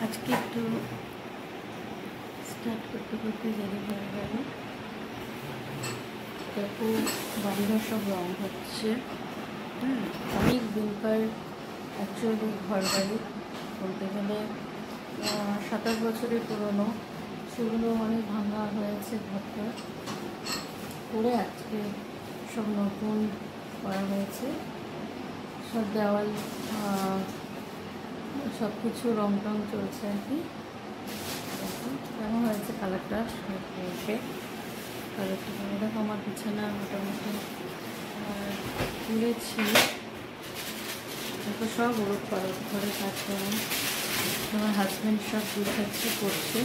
আজকে একটু স্টার্ট করতে করতে দেরি হয়ে গেল। দেখো বাড়িঘর সব রং হচ্ছে। অনেক দিনকার অ্যাকচুয়ালি ঘর বাড়ি বলতে গেলে 27 বছরের পুরনো, সেগুলো অনেক ভাঙা হয়েছে। ঘরটা করে আজকে সব নতুন করা হয়েছে। সব দেওয়াল সব কিছু রং টং চলছে আর কি। কেমন হয়েছে কালারটা এসে কালারটা দেখো। আমার বিছানা মোটামুটি তুলেছি। দেখো সব ওরক পালট ঘরে কাজ করেন। আমার হাজব্যান্ড সব গুছাচ্ছে করছে।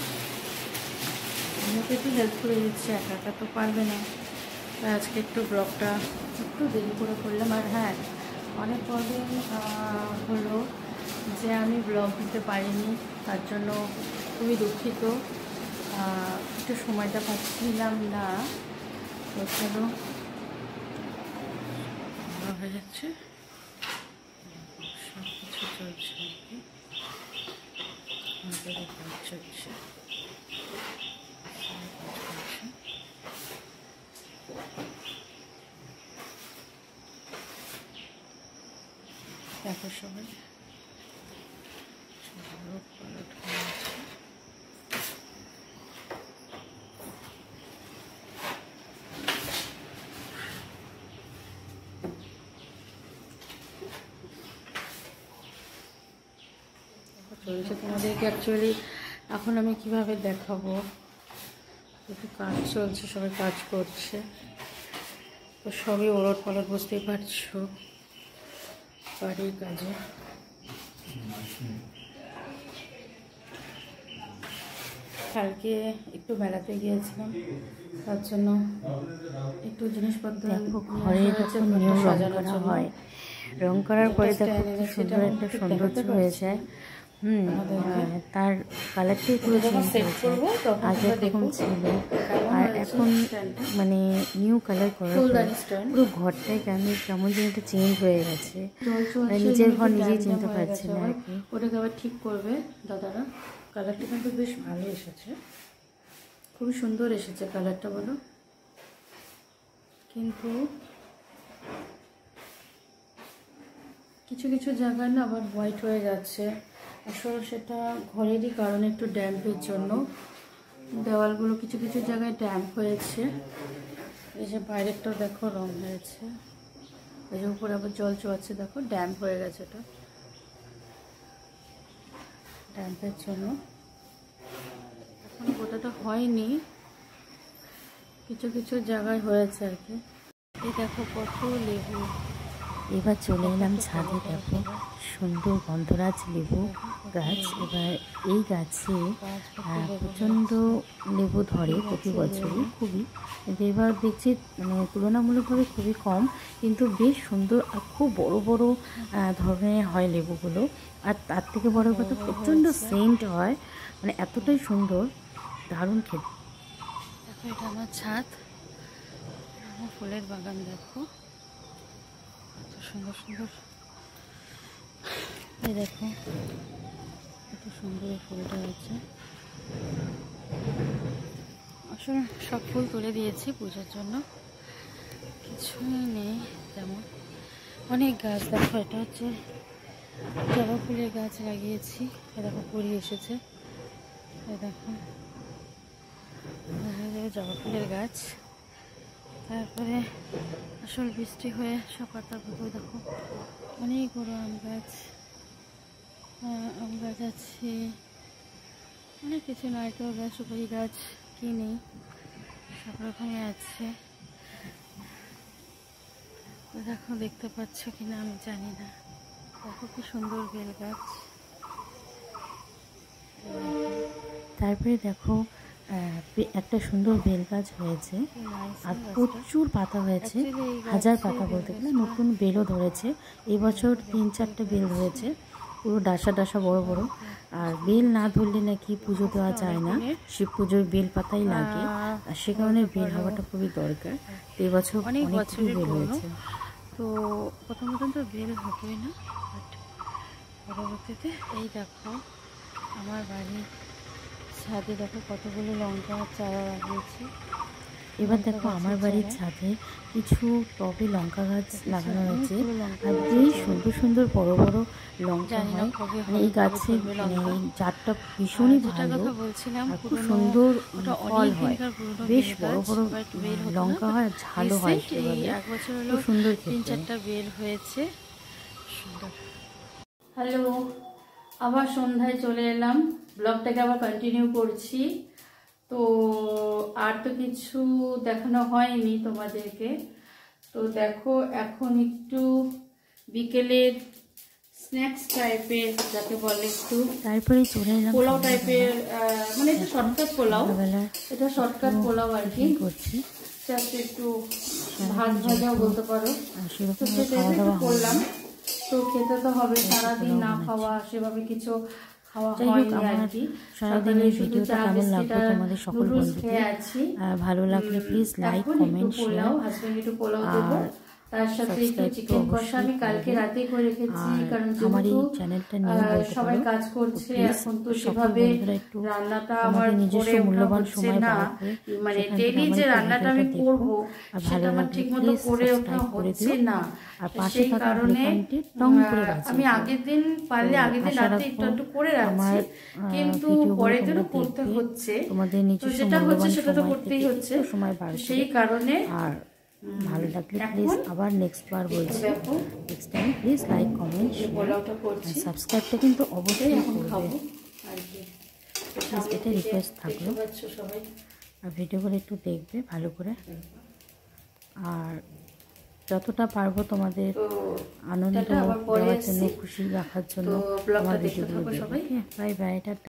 আমাকে একটু হেল্প করে দিচ্ছে, একা একা তো পারবে না। তাই আজকে একটু ব্লগটা একটু দেরি করে করলাম। আর হ্যাঁ, অনেক কদিন হলো যে আমি ব্লগ দিতে পারিনি, তার জন্য খুবই দুঃখিত। একটু সময়টা পাচ্ছিলাম না। তো চলো হয়ে যাচ্ছে, সব কিছু চলছে আর কি। চলছে দেখো সবাই পালট হয়ে আছে। চলছে তোমাদেরকে অ্যাকচুয়ালি এখন আমি কিভাবে দেখাবো। একটু কাজ চলছে, সবাই কাজ করছে, তো সবই ওলট পালট, বুঝতেই পারছো বাড়ির কাজে। কালকে একটু বেড়াতে গিয়েছিলাম, তার জন্য একটু জিনিসপত্র ঘরে যখন নিউ রং করা হয়, রং করার পরে দেখো সুন্দর একটা সৌন্দর্য হয়ে যায়। তার কালারটাই পুরো চেঞ্জ হয়েছে। আগে এরকম ছিল, আর এখন মানে নিউ কালার করার পরে পুরো ঘরটাই কেমন যেন একটা চেঞ্জ হয়ে গেছে। নিজের ঘর নিজেই চিনতে পারছি না আর কি। ওটাকে আবার ঠিক করবে দাদারা। কালারটা কিন্তু বেশ ভালো এসেছে, খুবই সুন্দর এসেছে কালারটা, বলো। কিন্তু কিছু কিছু জায়গায় না আবার হোয়াইট হয়ে যাচ্ছে। আসলে সেটা ঘরেরই কারণে, একটু ড্যাম্পের জন্য দেওয়ালগুলো কিছু কিছু জায়গায় ড্যাম্প হয়েছে। এই যে বাইরেরটাও দেখো রং হয়েছে, এই যে উপরে আবার জল চোয়াচ্ছে, দেখো ড্যাম্প হয়ে গেছে। এটা ড্যাম্পের জন্য এখন গোটাটা হয়নি, কিছু কিছু জায়গায় হয়েছে আর কি। এই দেখো কত লেবু। এবার চলে এলাম ছাদে। দেখো সুন্দর গন্ধরাজ লেবু গাছ। এবার এই গাছে প্রচণ্ড লেবু ধরে প্রতি বছরই, খুবই। কিন্তু এবার দেখছি মানে তুলনামূলকভাবে খুবই কম, কিন্তু বেশ সুন্দর আর খুব বড় বড় ধরনের হয় লেবুগুলো। আর তার থেকে বড় কথা প্রচণ্ড সেন্ট হয়, মানে এতটাই সুন্দর, দারুণ খেতে। দেখো এটা আমার ছাদ, আমার ফুলের বাগান। দেখো কত সুন্দর সুন্দর। এই দেখো কত সুন্দর ফুলটা আছে। আসলে সব ফুল তুলে দিয়েছি পুজোর জন্য, কিছুই নেই তেমন। অনেক গাছ দেখো, এটা হচ্ছে জবা ফুলের গাছ লাগিয়েছি। এ দেখো কুড়ি এসেছে। এ দেখো জবা ফুলের গাছ। তারপরে আসল বৃষ্টি হয়ে সব পাতাগুলো দেখো, অনেক বড় আম গাছ, আছে অনেক কিছু, নারকেল গাছ, সুপারি গাছ, কি নেই সব রকমই আছে। দেখো দেখতে পাচ্ছ কিনা আমি জানি না। দেখো কি সুন্দর বেল গাছ। তারপরে দেখো একটা সুন্দর বেল গাছ হয়েছে, আর প্রচুর পাতা হয়েছে, হাজার পাতা বলতে গেলে। নতুন বেলও ধরেছে এবছর, 3-4টে বেল ধরেছে, পুরো ডাসা ডাসা বড় বড়। আর বেল না ধরলে নাকি পুজো দেওয়া যায় না, শিব পুজোয় বেল পাতাই লাগে, আর সে কারণে বেল হওয়াটা খুবই দরকার। এবছর অনেক বছরের বেল হয়েছে। তো প্রথম তো বেল হতোই না, বাট পরবর্তীতে এই দেখো আমার বাড়ির ছাদে দেখো কতগুলো লঙ্কা চারা লাগিয়েছি। এবার দেখো আমার বাড়ির ছাদে কিছু টবে লঙ্কা গাছ লাগানো হয়েছে, আর বেশ সুন্দর সুন্দর বড় বড় লঙ্কা হয়। মানে এই গাছে মানে এই জাতটা ভীষণই ভালো, আর খুব সুন্দর ফল হয়, বেশ বড় বড় লঙ্কা হয়, আর ঝালও হয়, খুব সুন্দর খেতে। 3-4টা বের হয়েছে, সুন্দর। হ্যালো, আবার সন্ধ্যায় চলে এলাম, ব্লগটাকে আবার কন্টিনিউ করছি। তো আর তো কিছু দেখানো হয়নি তোমাদেরকে। তো দেখো এখন একটু বিকেলের স্ন্যাক্স টাইপের যাকে বলে, একটু তারপরে চলে এলাম পোলাও টাইপের, মানে এটা শর্টকাট পোলাও, এটা শর্টকাট পোলাও আর কি করছি, জাস্ট একটু ভাত ভাজাও বলতে পারো। তো সেরকম সেটা খাওয়া একটু দাওয়া করলাম, তো খেতে তো হবে, সারাদিন না খাওয়া সেভাবে কিছু খাওয়া যাই হোক, হয়নি আর আমার কি। সারাদিনের ভিডিওটা কেমন লাগলো তোমাদের সকল বন্ধুদের, ভালো লাগলে প্লিজ লাইক, কমেন্ট, শেয়ার, আর তার সাথে একটু চিকেন কষা আমি কালকে রাতে করে রেখেছি, কারণ আমার এই চ্যানেলটা নিয়ে বলতে সবাই পারো। কাজ করছে এখন, তো সকল সেভাবে বন্ধুরা একটু রান্নাটা আমার আমাদের নিজস্ব করে মূল্যবান ওঠা সময় না, বার করে মানে সেখান থেকে ডেইলি যে আমার রান্নাটা আমি ভিডিওটা করব দেখো, আর সেটা ভালো আমার লাগলে ঠিক মতো প্লিজ করে ওঠা সাবস্ক্রাইব করে হচ্ছে দিও, না। আর পাশে সেই থাকা কারণে বেলকনটি টং করে বাজিয়ে আমি দিও। আগের দিন পারলে আগের দিন আশা রাতে রাখবো একটু একটু করে রাখছি, আমার কিন্তু ভিডিওগুলো পরের তোমরা দিনও করতে দেখবে, হচ্ছে, তোমাদের তো নিজস্ব যেটা হচ্ছে মূল্যবান সেটা তো সময় করতেই থেকে হচ্ছে, একটু সময় বার সেই করে। কারণে আর ভালো লাগলে এখন প্লিজ আবার নেক্সট বার বলছি, দেখো next time please like, comment, এই পোলাওটা করছি, সাবস্ক্রাইবটা কিন্তু অবশ্যই এখন খাবো করবে, আর কি। প্লিজ এটা রিকোয়েস্ট থাকলো। দেখতে পাচ্ছ সবাই, আর ভিডিওগুলো একটু দেখবে ভালো করে, আর যতটা পারবো তোমাদের তো আনন্দ টাটা, আবার পরে দেওয়ার জন্য, আসছি। খুশি রাখার জন্য তো ব্লগটা আমার দেখতে ভিডিওগুলো থাকো দেখবে। সবাই। Bye bye, tata.